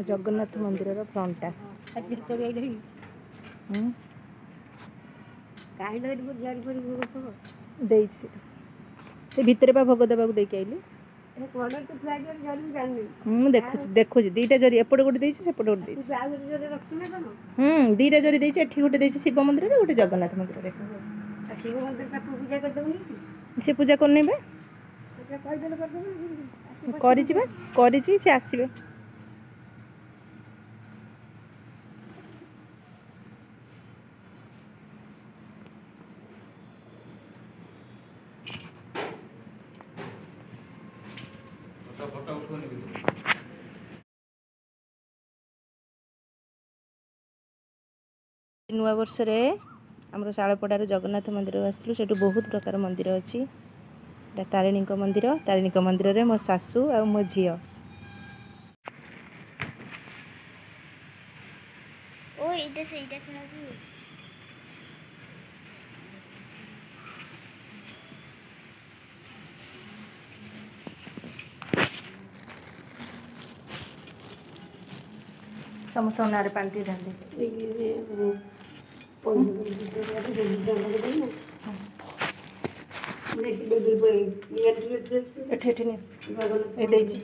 जगन्नाथ मंदिर फ्रंटा भितर भोग देवा आईली देखुची देखुची दीटा जरी एपटे गोटे सेपटे गोटे दीटा जरी एठी गोटे शिव मंदिर गोटे जगन्नाथ मंदिर से पूजा करनी से आसवे नुआ वर्ष आमर शालपड़ार जगन्नाथ मंदिर आसलु से बहुत प्रकार मंदिर अच्छी तारिणी मंदिर रे मो सासू और मो झी समस्त ना पानी ढाली एठी